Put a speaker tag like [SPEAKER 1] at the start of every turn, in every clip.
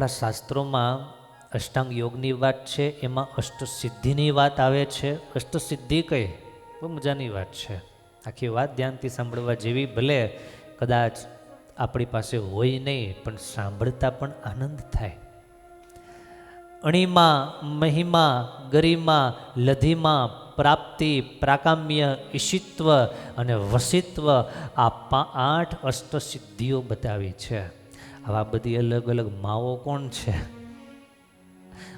[SPEAKER 1] આપણા શાસ્ત્રોમાં અષ્ટાંગ યોગની વાત છે, એમાં અષ્ટસિદ્ધિની વાત આવે છે. અષ્ટસિદ્ધિ કઈ બહુ મજાની વાત છે. આખી વાત ધ્યાનથી સાંભળવા જેવી, ભલે કદાચ આપણી પાસે હોય નહીં, પણ સાંભળતા પણ આનંદ થાય. અણિમા, મહિમા, ગરિમા, લધિમા, પ્રાપ્તિ, પ્રાકામ્ય, ઈશિત્વ અને વસિત્વ, આ 8 અષ્ટસિદ્ધિઓ બતાવી છે. આવા બધી અલગ અલગ માઓ કોણ છે?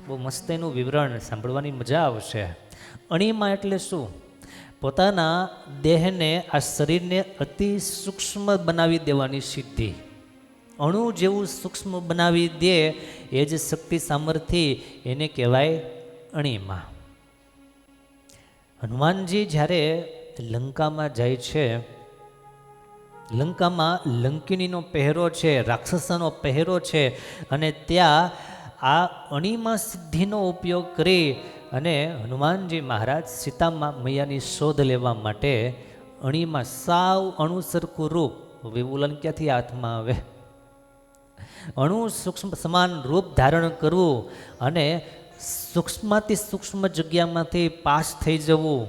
[SPEAKER 1] બહુ મસ્ત એનું વિવરણ સાંભળવાની મજા આવશે. અણિમા એટલે શું? પોતાના દેહને, આ શરીરને અતિ સૂક્ષ્મ બનાવી દેવાની સિદ્ધિ. અણુ જેવું સૂક્ષ્મ બનાવી દે એ જ શક્તિ સામર્થ્ય, એને કહેવાય અણિમા. હનુમાનજી જ્યારે લંકામાં જાય છે, લંકામાં લંકિનીનો પહેરો છે, રાક્ષસોનો પહેરો છે, અને ત્યાં આ અણિમા સિદ્ધિનો ઉપયોગ કરી અને હનુમાનજી મહારાજ સીતા મૈયાની શોધ લેવા માટે અણિમા, સાવ અણુ સરખું રૂપ, વિવુલન ક્યાંથી હાથમાં આવે? અણુ સૂક્ષ્મ સમાન રૂપ ધારણ કરવું અને સૂક્ષ્મથી સૂક્ષ્મ જગ્યામાંથી પાસ થઈ જવું,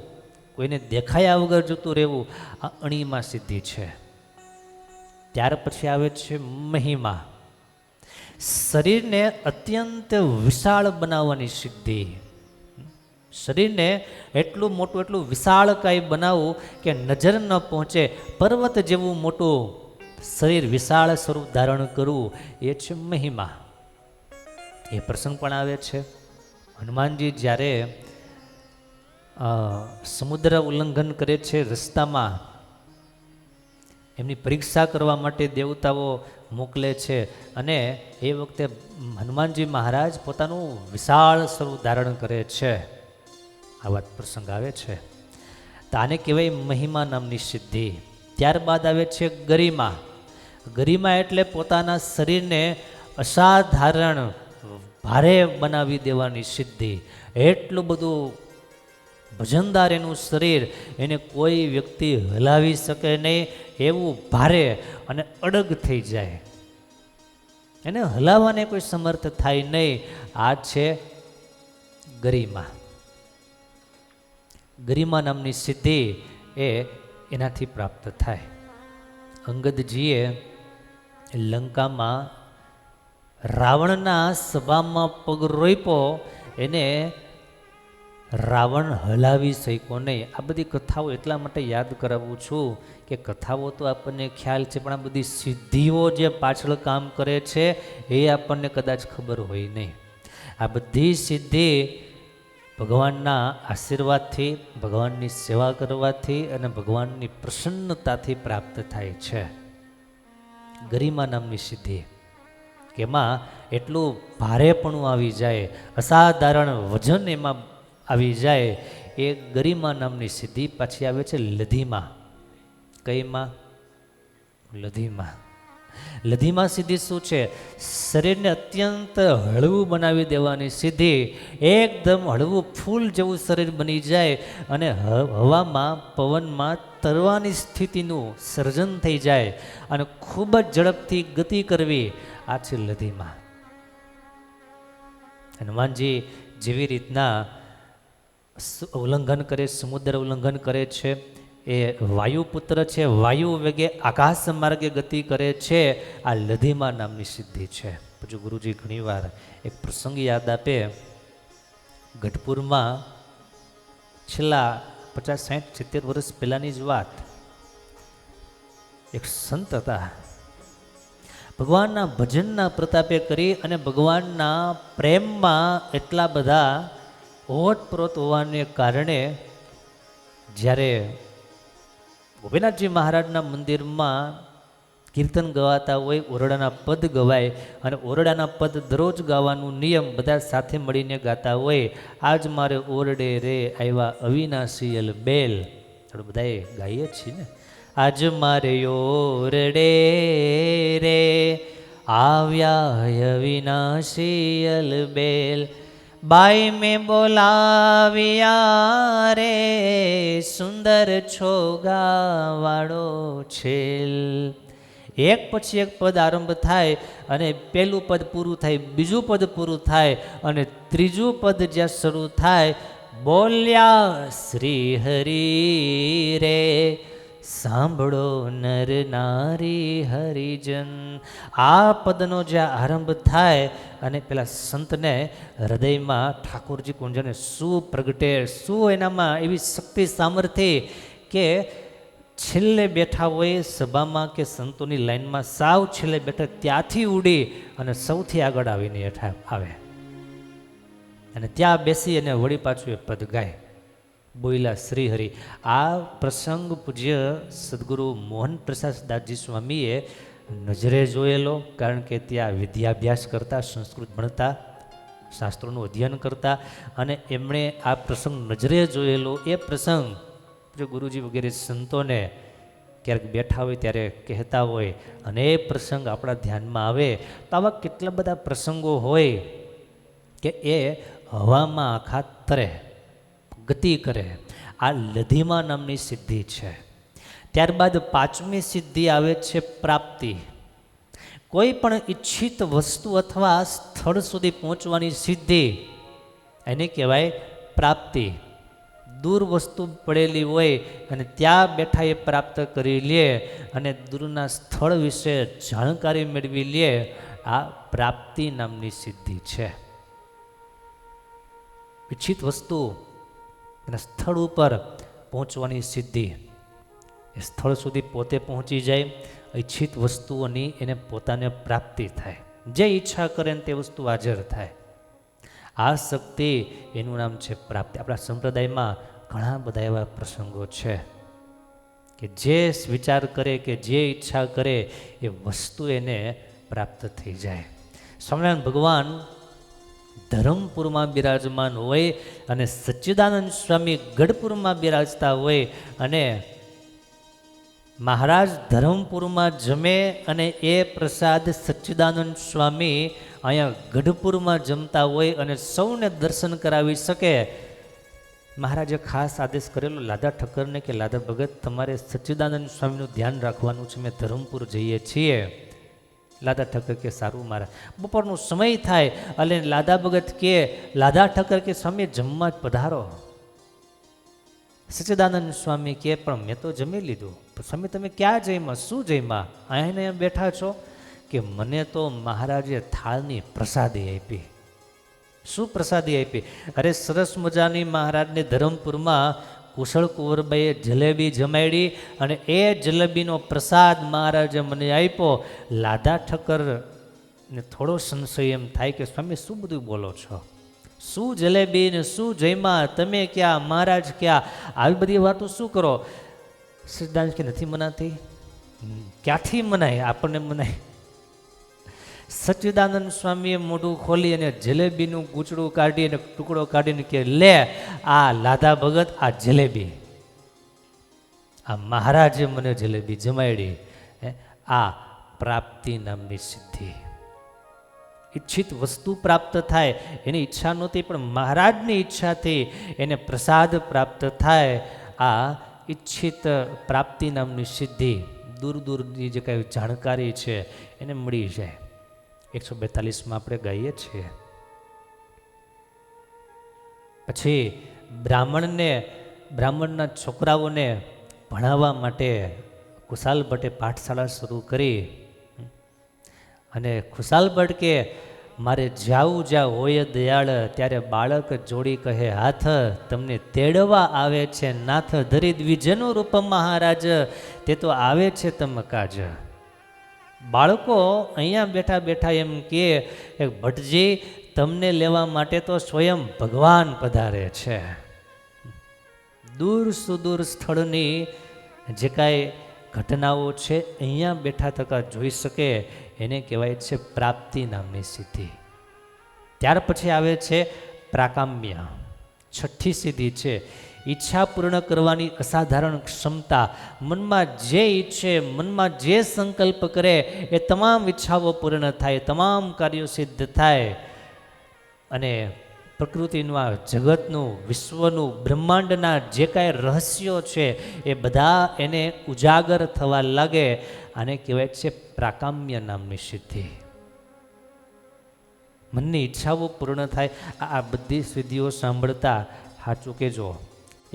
[SPEAKER 1] કોઈને દેખાયા વગર જતું રહેવું, આ અણિમા સિદ્ધિ છે. ત્યાર પછી આવે છે મહિમા. શરીરને અત્યંત વિશાળ બનાવવાની સિદ્ધિ. શરીરને એટલું મોટું, એટલું વિશાળકાય બનાવવું કે નજર ન પહોંચે, પર્વત જેવું મોટું શરીર, વિશાળ સ્વરૂપ ધારણ કરવું, એ છે મહિમા. એ પ્રસંગ પણ આવે છે. હનુમાનજી જ્યારે સમુદ્ર ઉલ્લંઘન કરે છે, રસ્તામાં એમની પરીક્ષા કરવા માટે દેવતાઓ મોકલે છે, અને એ વખતે હનુમાનજી મહારાજ પોતાનું વિશાળ સ્વરૂપ ધારણ કરે છે. આવા પ્રસંગ આવે છે. તો આને કહેવાય મહિમા નામની સિદ્ધિ. ત્યારબાદ આવે છે ગરિમા. ગરિમા એટલે પોતાના શરીરને અસાધારણ ભારે બનાવી દેવાની સિદ્ધિ. એટલું બધું વજનદાર એનું શરીર, એને કોઈ વ્યક્તિ હલાવી શકે નહીં, એવું ભારે અને અડગ થઈ જાય, એને હલાવવાને કોઈ સમર્થ થાય નહીં. આ છે ગરિમા. ગરિમા નામની સિદ્ધિ એ એનાથી પ્રાપ્ત થાય. અંગદજીએ લંકામાં રાવણના સભામાં પગ રોપ્યો, એને રાવણ હલાવી શક્યો નહીં. આ બધી કથાઓ એટલા માટે યાદ કરાવું છું કે કથાઓ તો આપણને ખ્યાલ છે, પણ આ બધી સિદ્ધિઓ જે પાછળ કામ કરે છે એ આપણને કદાચ ખબર હોય નહીં. આ બધી સિદ્ધિ ભગવાનના આશીર્વાદથી, ભગવાનની સેવા કરવાથી અને ભગવાનની પ્રસન્નતાથી પ્રાપ્ત થાય છે. ગરિમા નામની સિદ્ધિ, કે એમાં એટલું ભારેપણું આવી જાય, અસાધારણ વજન એમાં આવી જાય, એ ગરિમા નામની સિદ્ધિ. પાછી આવે છે લધિમા. કઈમાં? લધિમા. લધિમા સિદ્ધિ શું છે? શરીરને અત્યંત હળવું બનાવી દેવાની સિદ્ધિ. એકદમ હળવું ફૂલ જેવું શરીર બની જાય અને હવામાં, પવનમાં તરવાની સ્થિતિનું સર્જન થઈ જાય અને ખૂબ જ ઝડપથી ગતિ કરવી, આ છે લધિમા. હનુમાનજી જેવી રીતના ઉલ્લંઘન કરે, સમુદ્ર ઉલ્લંઘન કરે છે, એ વાયુપુત્ર છે, વાયુ વેગે આકાશ માર્ગે ગતિ કરે છે, આ લધિમા નામની સિદ્ધિ છે. પછી ગુરુજી ઘણીવાર એક પ્રસંગ યાદ આપે. ગઢપુરમાં છેલ્લા 50, 60, 70 વર્ષ પહેલાની જ વાત. એક સંત હતા, ભગવાનના ભજનના પ્રતાપે કરી અને ભગવાનના પ્રેમમાં એટલા બધા ઓતપ્રોત હોવાને કારણે જ્યારે ગોપીનાથજી મહારાજના મંદિરમાં કીર્તન ગવાતા હોય, ઓરડાના પદ ગવાય, અને ઓરડાના પદ દરરોજ ગાવાનું નિયમ, બધા સાથે મળીને ગાતા હોય. આજ મારે ઓરડે રે આવ્યા અવિનાશીયલ બેલ, બધાએ ગાઈએ છીએ ને. આજ મારે ઓરડે રે આવ્યા અવિનાશીયલ બેલ, બાઈ મેં બોલાવ્યા રે સુંદર છોગાવાળો છેલ. એક પછી એક પદ આરંભ થાય અને પહેલું પદ પૂરું થાય, બીજું પદ પૂરું થાય અને ત્રીજું પદ જ્યાં શરૂ થાય, બોલ્યા શ્રી હરિ રે સાંભળો નર નારી હરિજન. આ પદનો જ્યાં આરંભ થાય અને પેલા સંતને હૃદયમાં ઠાકોરજી કુંજને શું પ્રગટે, શું એનામાં એવી શક્તિ સામર્થ્ય કે છેલ્લે બેઠા હોય સભામાં કે સંતોની લાઈનમાં, સાવ છેલ્લે બેઠા ત્યાંથી ઉડી અને સૌથી આગળ આવીને હેઠા આવે અને ત્યાં બેસી અને વળી પાછું એ પદ ગાય, બોલ્યા શ્રી હરિ. આ પ્રસંગ પૂજ્ય સદગુરુ મોહન પ્રસાદ દાસજી સ્વામીએ નજરે જોયેલો, કારણ કે ત્યાં વિદ્યાભ્યાસ કરતા, સંસ્કૃત ભણતા, શાસ્ત્રોનું અધ્યયન કરતા, અને એમણે આ પ્રસંગ નજરે જોયેલો. એ પ્રસંગ જો ગુરુજી વગેરે સંતોને ક્યારેક બેઠા હોય ત્યારે કહેતા હોય અને એ પ્રસંગ આપણા ધ્યાનમાં આવે તો આવા કેટલા બધા પ્રસંગો હોય કે એ હવામાં આખા તરે, ગતિ કરે. આ લધિમા નામની સિદ્ધિ છે. ત્યારબાદ પાંચમી સિદ્ધિ આવે છે પ્રાપ્તિ. કોઈ પણ ઈચ્છિત વસ્તુ અથવા સ્થળ સુધી પહોંચવાની સિદ્ધિ, એને કહેવાય પ્રાપ્તિ. દૂર વસ્તુ પડેલી હોય અને ત્યાં બેઠા એ પ્રાપ્ત કરી લે અને દૂરના સ્થળ વિશે જાણકારી મેળવી લે, આ પ્રાપ્તિ નામની સિદ્ધિ છે. ઈચ્છિત વસ્તુ અને સ્થળ ઉપર પહોંચવાની સિદ્ધિ, એ સ્થળ સુધી પોતે પહોંચી જાય, ઈચ્છિત વસ્તુઓની એને પોતાને પ્રાપ્તિ થાય, જે ઈચ્છા કરે ને તે વસ્તુ હાજર થાય. આ શક્તિ એનું નામ છે પ્રાપ્તિ. આપણા સંપ્રદાયમાં ઘણા બધા એવા પ્રસંગો છે કે જે વિચાર કરે, કે જે ઈચ્છા કરે એ વસ્તુ એને પ્રાપ્ત થઈ જાય. સ્વામિનારાયણ ભગવાન ધરમપુરમાં બિરાજમાન હોય અને સચ્ચિદાનંદ સ્વામી ગઢપુરમાં બિરાજતા હોય અને મહારાજ ધરમપુરમાં જમે અને એ પ્રસાદ સચ્ચિદાનંદ સ્વામી અહીંયા ગઢપુરમાં જમતા હોય અને સૌને દર્શન કરાવી શકે. મહારાજે ખાસ આદેશ કરેલો લાદા ઠક્કરને કે લાદા ભગત, તમારે સચ્ચિદાનંદ સ્વામીનું ધ્યાન રાખવાનું છે, મેં ધરમપુર જઈએ છીએ. લાદા ઠક્કર કે સારું મહારાજ. બપોરનો સમય થાય એટલે લાદા ભગત કે, લાદા ઠક્કર કે સ્વામી જમવા જ પધારો. સચ્ચિદાનંદ સ્વામી કે પણ મેં તો જમી લીધું. સ્વામી તમે ક્યાં જઈમાં, શું જઈમાં, અહીંયા બેઠા છો? કે મને તો મહારાજે થાળની પ્રસાદી આપી. શું પ્રસાદી આપી? અરે સરસ મજાની મહારાજને ધરમપુરમાં કુશળ કુંવરબાઈએ જલેબી જમાડી અને એ જલેબીનો પ્રસાદ મહારાજે મને આપ્યો. લાદા ઠક્કરને થોડો સંશય એમ થાય કે સ્વામી શું બધું બોલો છો, શું જલેબી ને શું જયમાં, તમે ક્યાં, મહારાજ ક્યાં, આવી બધી વાતો શું કરો? સિદ્ધાંત કે નથી મનાતી. ક્યાંથી મનાય? આપણને મનાય. સચ્ચિદાનંદ સ્વામીએ મોઢું ખોલી અને જલેબીનું ગૂંચડું કાઢી અને ટુકડો કાઢીને કે લે આ લાદા ભગત, આ જલેબી, આ મહારાજે મને જલેબી જમાડી. આ પ્રાપ્તિ નામની સિદ્ધિ. ઈચ્છિત વસ્તુ પ્રાપ્ત થાય, એની ઈચ્છા નહોતી પણ મહારાજની ઈચ્છાથી એને પ્રસાદ પ્રાપ્ત થાય. આ ઈચ્છિત પ્રાપ્તિ નામની સિદ્ધિ, દૂર દૂરની જે કાંઈ જાણકારી છે એને મળી જાય. 142માં આપણે ગાઈએ છીએ. પછી બ્રાહ્મણના છોકરાઓને ભણાવવા માટે ખુશાલ ભટ્ટે પાઠશાળા શરૂ કરી અને ખુશાલ ભટ્ટ કે મારે જાવું જ્યાં હોય દયાળ, ત્યારે બાળક જોડી કહે હાથ, તમને તેડવા આવે છે નાથ, ધરી દ્વિજનું રૂપ મહારાજ, તે તો આવે છે તમ કાજ. બાળકો અહીંયા બેઠા બેઠા એમ કે ભટ્ટજી તમને લેવા માટે તો સ્વયં ભગવાન પધારે છે. દૂર સુદૂર સ્થળની જે કાંઈ ઘટનાઓ છે અહીંયા બેઠા થકા જોઈ શકે, એને કહેવાય છે પ્રાપ્તિ નામની સિદ્ધિ. ત્યાર પછી આવે છે પ્રાકામ્ય, છઠ્ઠી સિદ્ધિ છે. ઈચ્છા પૂર્ણ કરવાની અસાધારણ ક્ષમતા. મનમાં જે ઈચ્છે, મનમાં જે સંકલ્પ કરે એ તમામ ઈચ્છાઓ પૂર્ણ થાય, તમામ કાર્યો સિદ્ધ થાય. અને પ્રકૃતિનું આ જગતનું, વિશ્વનું, બ્રહ્માંડના જે કાંઈ રહસ્યો છે એ બધા એને ઉજાગર થવા લાગે. આને કહેવાય છે પ્રાકામ્ય નામની સિદ્ધિ. મનની ઈચ્છાઓ પૂર્ણ થાય. આ બધી સિદ્ધિઓ સાંભળતા સાચું કહેજો,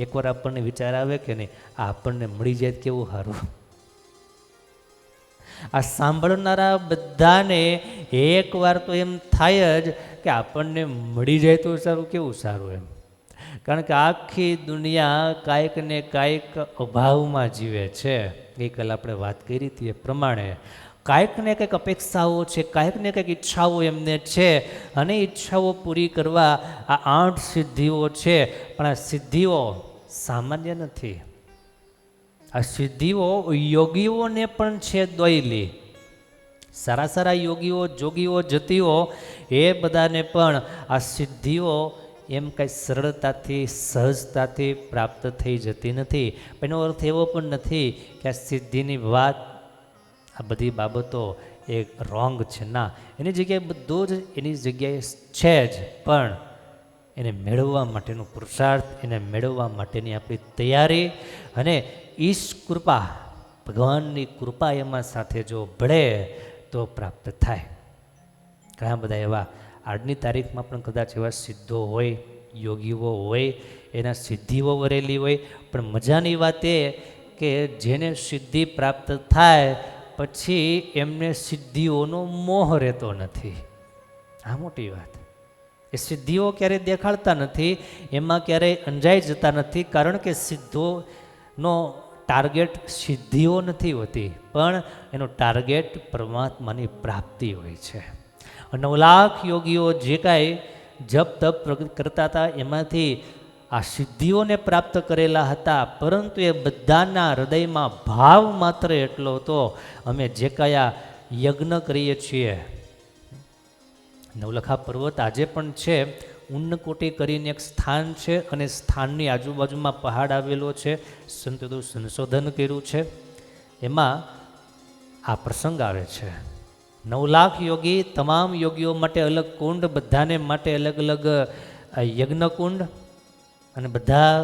[SPEAKER 1] એકવાર આપણને વિચાર આવે કે નહીં, આ આપણને મળી જાય તો કેવું સારું. આ સાંભળનારા બધાને એકવાર તો એમ થાય જ કે આપણને મળી જાય તો સારું, કેવું સારું એમ. કારણ કે આખી દુનિયા કાંઈક ને કાંઈક અભાવમાં જીવે છે. ગઈકાલે આપણે વાત કરી હતી એ પ્રમાણે કાંઈક ને કંઈક અપેક્ષાઓ છે, કાંઈક ને કંઈક ઈચ્છાઓ એમને છે, અને ઈચ્છાઓ પૂરી કરવા આ 8 સિદ્ધિઓ છે. પણ આ સિદ્ધિઓ સામાન્ય નથી. આ સિદ્ધિઓ યોગીઓને પણ છે દોયલી. સારા સારા યોગીઓ, જોગીઓ, જતીઓ એ બધાને પણ આ સિદ્ધિઓ એમ કંઈ સરળતાથી, સહજતાથી પ્રાપ્ત થઈ જતી નથી. એનો અર્થ એવો પણ નથી કે આ સિદ્ધિની વાત, આ બધી બાબતો એ રોંગ છે. ના, એની જગ્યાએ બધું જ એની જગ્યાએ છે જ, પણ એને મેળવવા માટેનો પુરુષાર્થ, એને મેળવવા માટેની આપણી તૈયારી અને ઈશ કૃપા, ભગવાનની કૃપા એમાં સાથે જો ભળે તો પ્રાપ્ત થાય. ઘણા બધા એવા આજની તારીખમાં પણ કદાચ એવા સિદ્ધો હોય, યોગીઓ હોય, એના સિદ્ધિઓ વરેલી હોય. પણ મજાની વાત એ કે જેને સિદ્ધિ પ્રાપ્ત થાય પછી એમને સિદ્ધિઓનો મોહ રહેતો નથી. આ મોટી વાત. એ સિદ્ધિઓ ક્યારેય દેખાડતા નથી, એમાં ક્યારેય અંજાઈ જતા નથી. કારણ કે સિદ્ધોનો ટાર્ગેટ સિદ્ધિઓ નથી હોતી, પણ એનો ટાર્ગેટ પરમાત્માની પ્રાપ્તિ હોય છે. 9 લાખ યોગીઓ જે કાંઈ જપ તપ કરતા હતા એમાંથી આ સિદ્ધિઓને પ્રાપ્ત કરેલા હતા, પરંતુ એ બધાના હૃદયમાં ભાવ માત્ર એટલો હતો, અમે જે કયા યજ્ઞ કરીએ છીએ. નવલખા પર્વત આજે પણ છે. ઉન્નકોટી કરીને એક સ્થાન છે, અને સ્થાનની આજુબાજુમાં પહાડ આવેલો છે. સંતોએ સંશોધન કર્યું છે, એમાં આ પ્રસંગ આવે છે. 9 લાખ યોગી, તમામ યોગીઓ માટે અલગ કુંડ, બધાને માટે અલગ અલગ યજ્ઞ કુંડ, અને બધા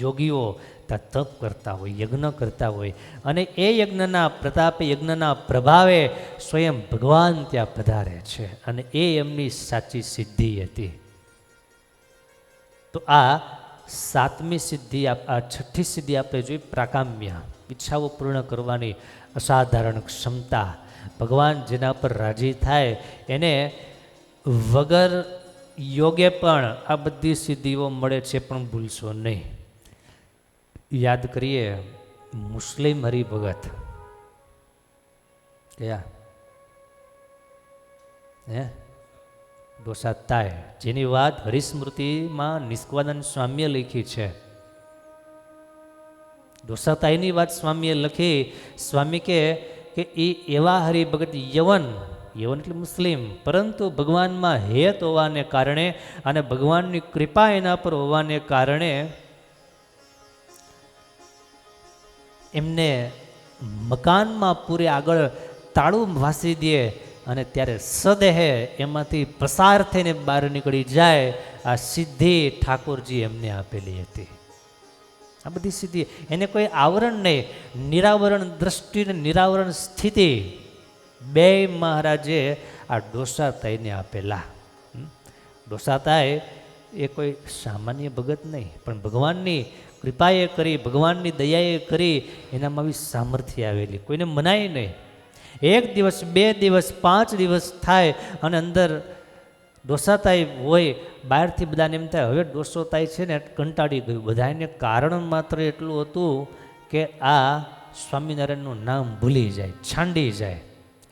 [SPEAKER 1] યોગીઓ ત્યાં તપ કરતા હોય, યજ્ઞ કરતા હોય, અને એ યજ્ઞના પ્રતાપે, યજ્ઞના પ્રભાવે સ્વયં ભગવાન ત્યાં પધારે છે, અને એ એમની સાચી સિદ્ધિ હતી. તો આ 7મી સિદ્ધિ, આ 6ઠ્ઠી સિદ્ધિ આપણે જોઈ, પ્રાકામ્ય, ઈચ્છાઓ પૂર્ણ કરવાની અસાધારણ ક્ષમતા. ભગવાન જેના પર રાજી થાય એને વગર યોગે પણ આ બધી સિદ્ધિઓ મળે છે. પણ ભૂલશો નહીં, યાદ કરીએ મુસ્લિમ હરિભગત કયા ડોસાતાય, જેની વાત હરિસ્મૃતિમાં નિષ્કવાનંદ સ્વામીએ લખી છે. ડોસાતાયની વાત સ્વામીએ લખી. સ્વામી કે એ એવા હરિભગત, યવન એટલે મુસ્લિમ, પરંતુ ભગવાનમાં હેત હોવાને કારણે અને ભગવાનની કૃપા એના પર હોવાને કારણે એમને મકાનમાં પૂરે આગળ તાળું વાસી દે, અને ત્યારે સદેહે એમાંથી પસાર થઈને બહાર નીકળી જાય. આ સિદ્ધિ ઠાકોરજી એમને આપેલી હતી. આ બધી સિદ્ધિ, એને કોઈ આવરણ નહીં, નિરાવરણ દ્રષ્ટિ ને નિરાવરણ સ્થિતિ બે મહારાજે આ ડોસાતાઈને આપેલા. ડોસાતાય એ કોઈ સામાન્ય ભગત નહીં, પણ ભગવાનની કૃપાએ કરી, ભગવાનની દયાએ કરી, એનામાં આવી સામર્થ્ય આવેલી, કોઈને મનાય નહીં. 1 દિવસ, 2 દિવસ, 5 દિવસ થાય અને અંદર ડોસાતાઈ હોય, બહારથી બધાને એમ થાય હવે ડોસાતાઈ છે ને કંટાળી ગયું. બધાને કારણ માત્ર એટલું હતું કે આ સ્વામિનારાયણનું નામ ભૂલી જાય, છાંડી જાય.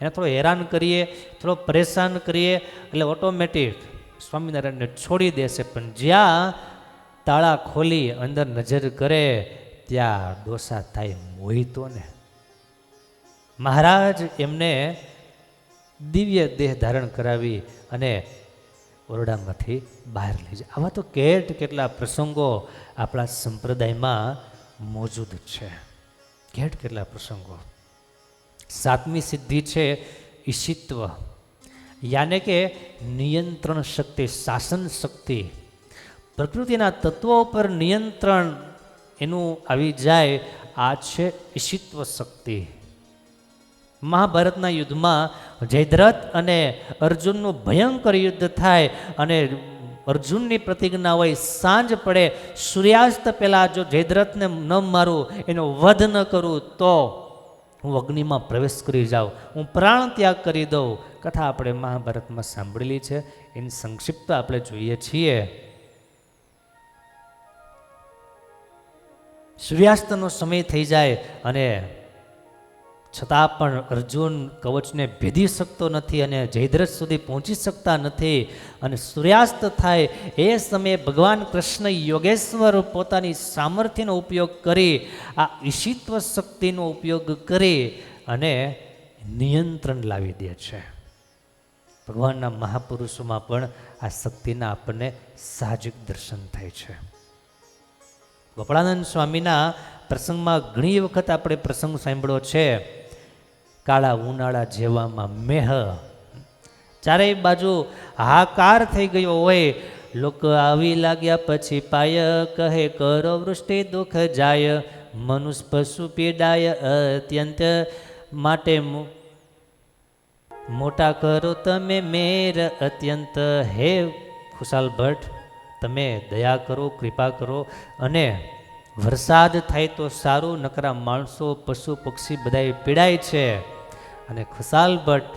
[SPEAKER 1] એને થોડો હેરાન કરીએ, થોડો પરેશાન કરીએ એટલે ઓટોમેટિક સ્વામિનારાયણને છોડી દેશે. પણ જ્યાં તાળા ખોલી અંદર નજર કરે ત્યાં ડોસાતાઈ મોહિતો ને. મહારાજ એમને દિવ્ય દેહ ધારણ કરાવી અને ઓરડામાંથી બહાર લઈ જાય. આવા તો કેટલા પ્રસંગો આપણા સંપ્રદાયમાં મોજૂદ છે. કેટલા પ્રસંગો. 7મી સિદ્ધિ છે ઈશિત્વ. યાને કે નિયંત્રણ શક્તિ, શાસન શક્તિ, પ્રકૃતિના તત્વો પર નિયંત્રણ એનું આવી જાય, આ છે ઈશિત્વ શક્તિ. મહાભારતના યુદ્ધમાં જયદ્રથ અને અર્જુનનું ભયંકર યુદ્ધ થાય અને અર્જુનની પ્રતિજ્ઞા હોય, સાંજ પડે સૂર્યાસ્ત પહેલાં જો જયદ્રથને ન મારું, એનો વધ ન કરું તો હું અગ્નિમાં પ્રવેશ કરી જાઉં, હું પ્રાણ ત્યાગ કરી દઉં. કથા આપણે મહાભારતમાં સાંભળેલી છે, એની સંક્ષિપ્ત આપણે જોઈએ છીએ. સૂર્યાસ્તનો સમય થઈ જાય અને છતાં પણ અર્જુન કવચને ભેદી શકતો નથી અને જયદ્રથ સુધી પહોંચી શકતા નથી. અને સૂર્યાસ્ત થાય એ સમયે ભગવાન કૃષ્ણ યોગેશ્વર પોતાની સામર્થ્યનો ઉપયોગ કરી, આ ઈશિત્વ શક્તિનો ઉપયોગ કરી અને નિયંત્રણ લાવી દે છે. ભગવાનના મહાપુરુષોમાં પણ આ શક્તિના આપણને સાહજિક દર્શન થાય છે. ગોપાળાનંદ સ્વામીના પ્રસંગમાં ઘણી વખત આપણે પ્રસંગ સાંભળ્યો છે. કાળા ઉનાળા જેવામાં મેહ, ચારેય બાજુ હાહાકાર થઈ ગયો હોય, લોકો આવી લાગ્યા પછી પાય, કહે કરો વૃષ્ટિ દુઃખ જાય, મનુષ્ય પશુ પીડાય અત્યંત, માટે મોટા કરો તમે મેર અત્યંત. હે ખુશાલ ભટ્ટ, તમે દયા કરો, કૃપા કરો અને વરસાદ થાય તો સારું, નકરા માણસો પશુ પક્ષી બધાય પીડાય છે. અને ખુશાલ ભટ્ટ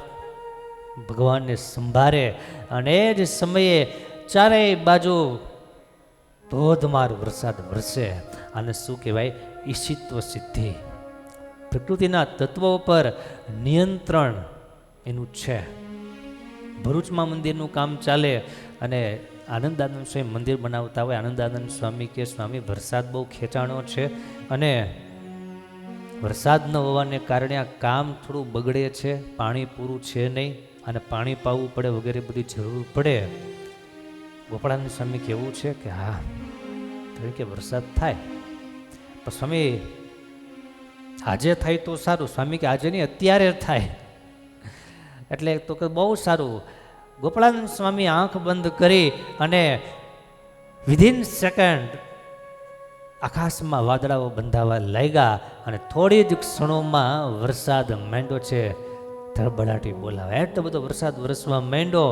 [SPEAKER 1] ભગવાનને સંભાળે અને એ જ સમયે ચારેય બાજુ ધોધમાર વરસાદ વરસે. અને શું કહેવાય? ઈશિત્વ સિદ્ધિ, પ્રકૃતિના તત્વો પર નિયંત્રણ એનું છે. ભરૂચમાં મંદિરનું કામ ચાલે અને આનંદાનંદ સ્વામી મંદિર બનાવતા હોય. આનંદાનંદ સ્વામી કે સ્વામી વરસાદ બહુ ખેંચાણો છે અને વરસાદ ન હોવાને કારણે આ કામ થોડું બગડે છે, પાણી પૂરું છે નહીં અને પાણી પાવું પડે વગેરે બધી જરૂર પડે. ગોપાળાનંદ સ્વામી કહેવું છે કે હા તો કે વરસાદ થાય પણ સ્વામી આજે થાય તો સારું. સ્વામી કે આજે નહીં, અત્યારે થાય. એટલે તો કે બહુ સારું. ગોપાળાનંદ સ્વામી આંખ બંધ કરી અને વિધિન સેકન્ડ આકાશમાં વાદળાઓ બંધાવા લાગ્યા અને થોડી જ ક્ષણોમાં વરસાદ માંડ્યો છે. ધડબડાટી બોલાવે એટલો બધો વરસાદ વરસવા માંડ્યો.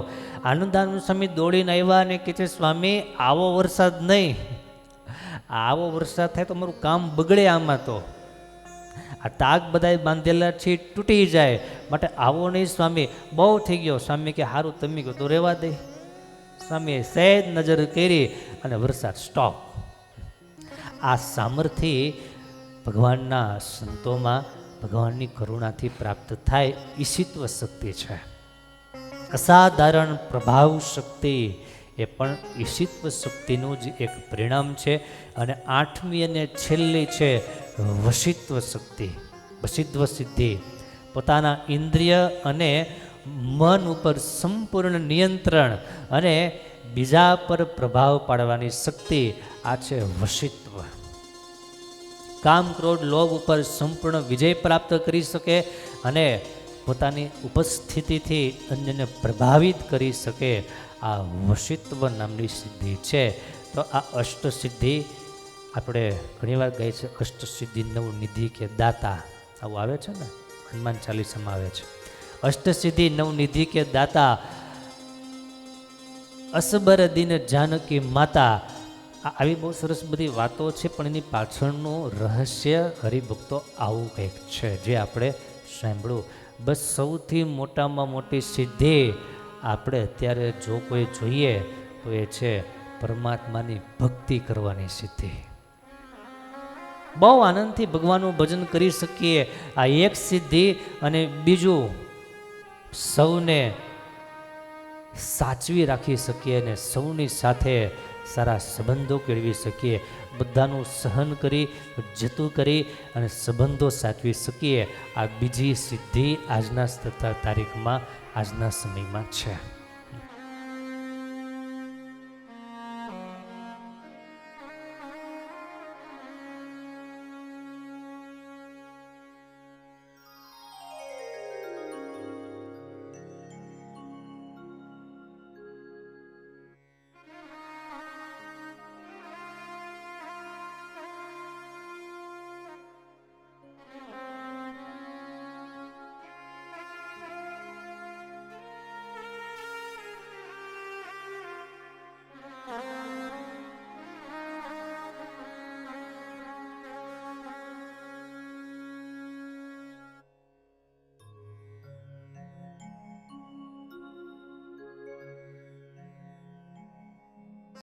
[SPEAKER 1] આનંદાનંદ સ્વામી દોડીને આવ્યા અને કહે છે, સ્વામી આવો વરસાદ નહીં, આવો વરસાદ થાય તો મારું કામ બગડે, આમાં તો આ તાક બધા બાંધેલા છે તૂટી જાય, માટે આવો નહીં સ્વામી, બહુ થઈ ગયો. સ્વામી કે સારું, તમે કહો તો રહેવા દે. સ્વામીએ સહેજ નજર કરી અને વરસાદ સ્ટોપ. આ સામર્થ્ય ભગવાનના સંતોમાં ભગવાનની કરુણાથી પ્રાપ્ત થાય ઈશિત્વ શક્તિ છે. અસાધારણ પ્રભાવ શક્તિ એ પણ ઈશિત્વ શક્તિનું જ એક પરિણામ છે. અને આઠમી અને છેલ્લી છે વશિત્વ શક્તિ, વશિત્વ સિદ્ધિ. પોતાના ઇન્દ્રિય અને મન ઉપર સંપૂર્ણ નિયંત્રણ અને બીજા પર પ્રભાવ પાડવાની શક્તિ, આ છે વશિત્વ. કામ, ક્રોધ, લોભ ઉપર સંપૂર્ણ વિજય પ્રાપ્ત કરી શકે અને પોતાની ઉપસ્થિતિથી અન્યને પ્રભાવિત કરી શકે, આ વશિત્વ નામની સિદ્ધિ છે. તો આ અષ્ટસિદ્ધિ આપણે ઘણીવાર કહે છે, અષ્ટસિદ્ધિ નવનિધિ કે દાતા, આવું આવે છે ને, હનુમાન ચાલીસામાં આવે છે. અષ્ટસિદ્ધિ નવનિધિ કે દાતા, અસબર દિન જાનકી માતા. આવી બહુ સરસ બધી વાતો છે, પણ એની પાછળનું રહસ્ય હરિભક્તો આવું કંઈક છે જે આપણે સાંભળ્યું. બસ સૌથી મોટામાં મોટી સિદ્ધિ આપણે અત્યારે જો કોઈ જોઈએ તો એ છે પરમાત્માની ભક્તિ કરવાની સિદ્ધિ. બહુ આનંદથી ભગવાનનું ભજન કરી શકીએ, આ એક સિદ્ધિ. અને બીજું, સૌને સાચવી રાખી શકીએ અને સૌની સાથે સારા સંબંધો કેળવી શકીએ, બધાનું સહન કરી, જતું કરી અને સંબંધો સાચવી શકીએ. આ બીજી સિદ્ધિ આજના તારીખમાં, આજના સમયમાં છે.